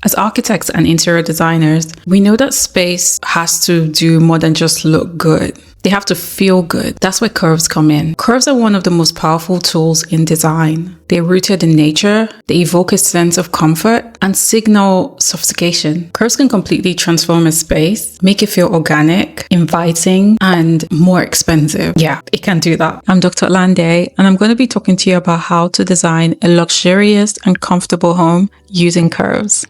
As architects and interior designers, we know that space has to do more than just look good. They have to feel good. That's where curves come in. Curves are one of the most powerful tools in design. They're rooted in nature, they evoke a sense of comfort, and signal sophistication. Curves can completely transform a space, make it feel organic, inviting, and more expensive. Yeah, it can do that. I'm Dr. Lande, and I'm going to be talking to you about how to design a luxurious and comfortable home using curves.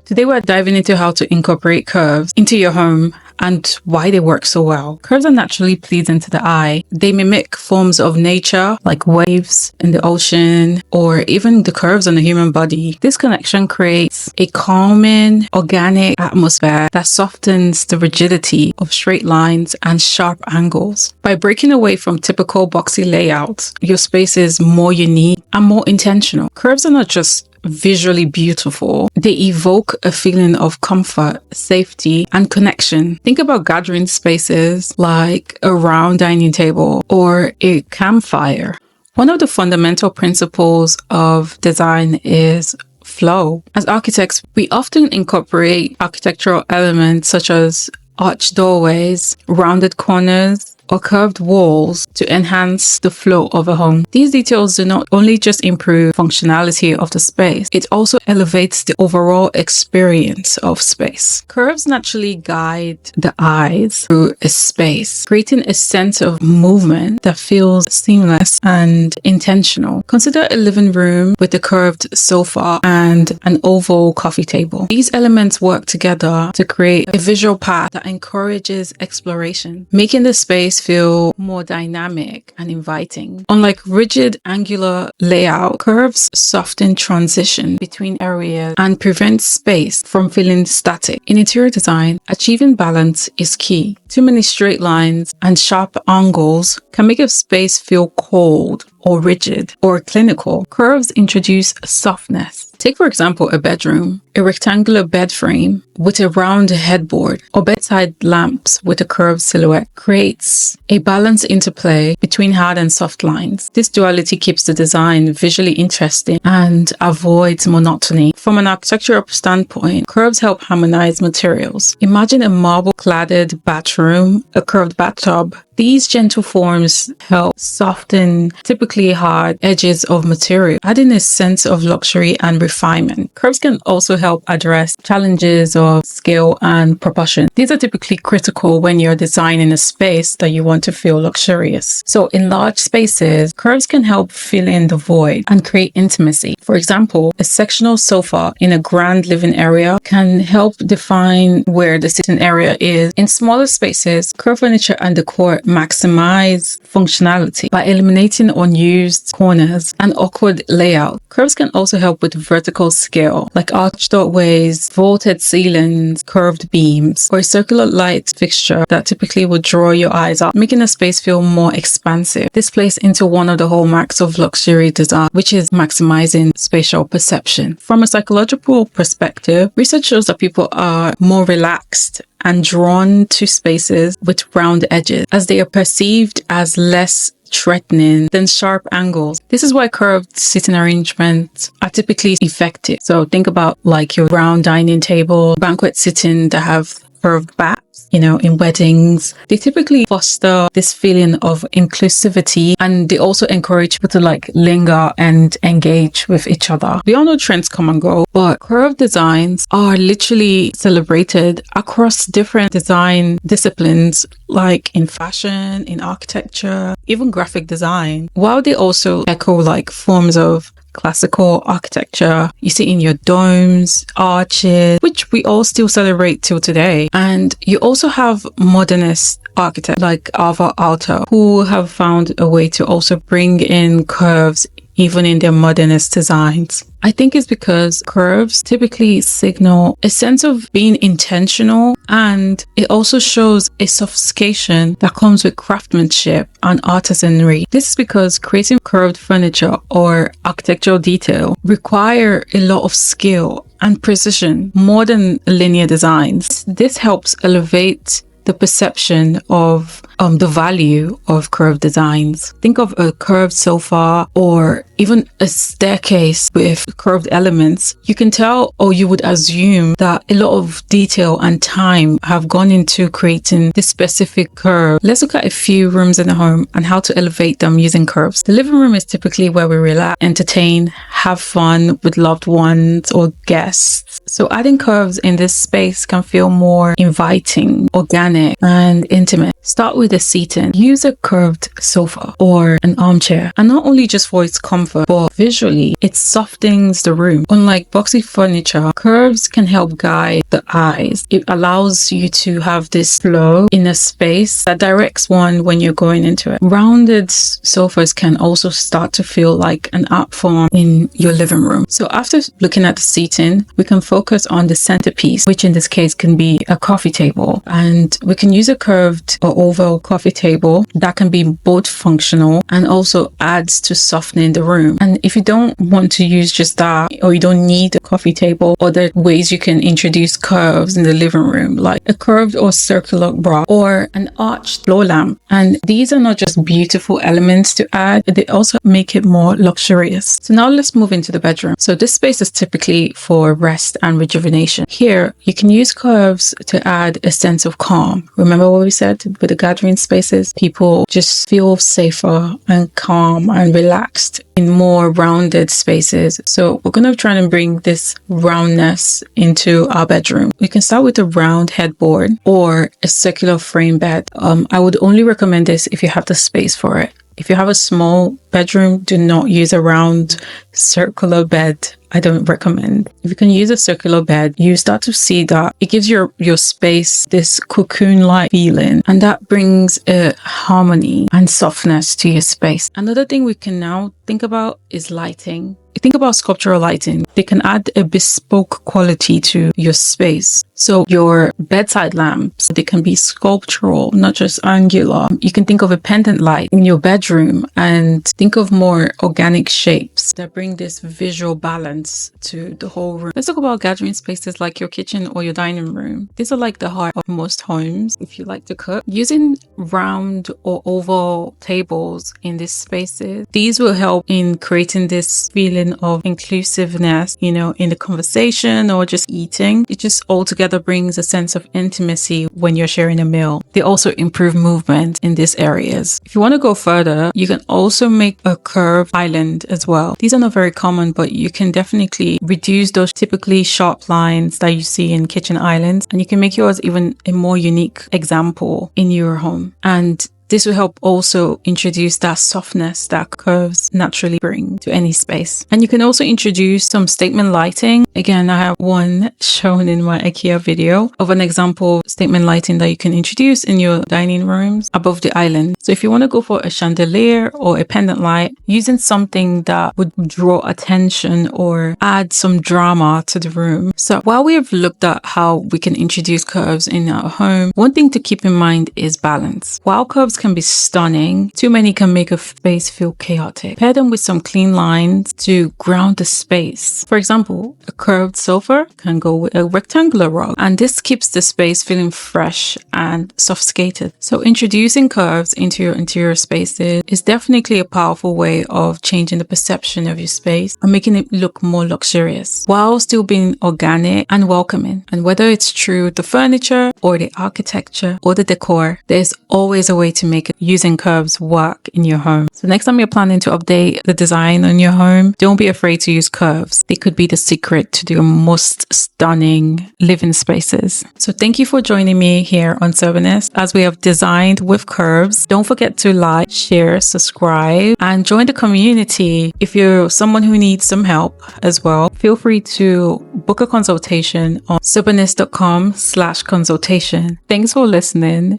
Today we're diving into how to incorporate curves into your home and why they work so well. Curves are naturally pleasing to the eye. They mimic forms of nature like waves in the ocean or even the curves on the human body. This connection creates a calming, organic atmosphere that softens the rigidity of straight lines and sharp angles. By breaking away from typical boxy layouts, your space is more unique and more intentional. Curves are not just visually beautiful. They evoke a feeling of comfort, safety, and connection. Think about gathering spaces like a round dining table or a campfire. One of the fundamental principles of design is flow. As architects, we often incorporate architectural elements such as arched doorways, rounded corners, or curved walls to enhance the flow of a home. These details do not only just improve functionality of the space, it also elevates the overall experience of space. Curves naturally guide the eyes through a space, creating a sense of movement that feels seamless and intentional. Consider a living room with a curved sofa and an oval coffee table. These elements work together to create a visual path that encourages exploration, making the space feel more dynamic and inviting. Unlike rigid angular layout, curves soften transition between areas and prevent space from feeling static. In interior design, achieving balance is key. Too many straight lines and sharp angles can make a space feel cold or rigid or clinical. Curves introduce softness. Take, for example, a bedroom. A rectangular bed frame with a round headboard or bedside lamps with a curved silhouette creates a balanced interplay between hard and soft lines. This duality keeps the design visually interesting and avoids monotony. From an architectural standpoint, curves help harmonize materials. Imagine a marble-cladded bathroom, a curved bathtub. These gentle forms help soften typically hard edges of material, adding a sense of luxury and refinement. Curves can also help address challenges of scale and proportion. These are typically critical when you're designing a space that you want to feel luxurious. So in large spaces, curves can help fill in the void and create intimacy. For example, a sectional sofa in a grand living area can help define where the sitting area is. In smaller spaces, curved furniture and decor maximize functionality by eliminating unused corners and awkward layout. Curves can also help with vertical scale, like arched doorways, vaulted ceilings, curved beams, or a circular light fixture that typically would draw your eyes up, making a space feel more expansive. This plays into one of the hallmarks of luxury design, which is maximizing spatial perception. From a psychological perspective, research shows that people are more relaxed and drawn to spaces with round edges as they are perceived as less threatening than sharp angles. This is why curved sitting arrangements are typically effective. So think about like your round dining table, banquet sitting that have curved backs, in weddings. They typically foster this feeling of inclusivity, and they also encourage people to linger and engage with each other. We all know trends come and go, but curved designs are literally celebrated across different design disciplines, like in fashion, in architecture, even graphic design, while they also echo forms of classical architecture you see in your domes, arches, which we all still celebrate till today. And you also have modernist architects like Alvar Aalto, who have found a way to also bring in curves even in their modernist designs. I think it's because curves typically signal a sense of being intentional, and it also shows a sophistication that comes with craftsmanship and artisanry. This is because creating curved furniture or architectural detail require a lot of skill and precision more than linear designs. This helps elevate the perception of the value of curved designs. Think of a curved sofa or even a staircase with curved elements. You can tell, or you would assume, that a lot of detail and time have gone into creating this specific curve. Let's look at a few rooms in the home and how to elevate them using curves. The living room is typically where we relax, entertain, have fun with loved ones or guests. So adding curves in this space can feel more inviting, organic, and intimate. Start with the seating. Use a curved sofa or an armchair, and not only just for its comfort, but visually it softens the room. Unlike boxy furniture, curves can help guide the eyes. It allows you to have this flow in a space that directs one when you're going into it. Rounded sofas can also start to feel like an art form in your living room. So after looking at the seating, we can focus on the centerpiece, which in this case can be a coffee table, and we can use a curved or oval coffee table that can be both functional and also adds to softening the room. And if you don't want to use just that, or you don't need a coffee table, other ways you can introduce curves in the living room, like a curved or circular bra or an arched floor lamp. And these are not just beautiful elements to add, they also make it more luxurious. So now let's move into the bedroom. So this space is typically for rest and rejuvenation. Here you can use curves to add a sense of calm. Remember what we said with the gathering spaces? People just feel safer and calm and relaxed in more rounded spaces. So we're going to try and bring this roundness into our bedroom. We can start with a round headboard or a circular frame bed. I would only recommend this if you have the space for it. If you have a small bedroom, do not use a round circular bed. I don't recommend. If you can use a circular bed, you start to see that it gives your space this cocoon-like feeling, and that brings a harmony and softness to your space. Another thing we can now think about is lighting. Think about sculptural lighting. They can add a bespoke quality to your space. So your bedside lamps, they can be sculptural, not just angular. You can think of a pendant light in your bedroom and think of more organic shapes that bring this visual balance to the whole room. Let's talk about gathering spaces like your kitchen or your dining room. These are like the heart of most homes if you like to cook. Using round or oval tables in these spaces, these will help in creating this feeling of inclusiveness, in the conversation or just eating. It just altogether brings a sense of intimacy when you're sharing a meal. They also improve movement in these areas. If you want to go further, you can also make a curved island as well. These are not very common, but you can definitely reduce those typically sharp lines that you see in kitchen islands, and you can make yours even a more unique example in your home. And this will help also introduce that softness that curves naturally bring to any space. And you can also introduce some statement lighting. Again, I have one shown in my IKEA video of an example statement lighting that you can introduce in your dining rooms above the island. So if you want to go for a chandelier or a pendant light, using something that would draw attention or add some drama to the room. So while we have looked at how we can introduce curves in our home, one thing to keep in mind is balance. While curves can be stunning, too many can make a space feel chaotic. Pair them with some clean lines to ground the space. For example, a curved sofa can go with a rectangular rug, and this keeps the space feeling fresh and sophisticated. So introducing curves into your interior spaces is definitely a powerful way of changing the perception of your space and making it look more luxurious while still being organic and welcoming. And whether it's through the furniture or the architecture or the decor, there's always a way to make using curves work in your home. So next time you're planning to update the design on your home, don't be afraid to use curves. They could be the secret to the most stunning living spaces. So thank you for joining me here on Soberness as we have designed with curves. Don't forget to like, share, subscribe, and join the community. If you're someone who needs some help as well, feel free to book a consultation on soberness.com/consultation. Thanks for listening.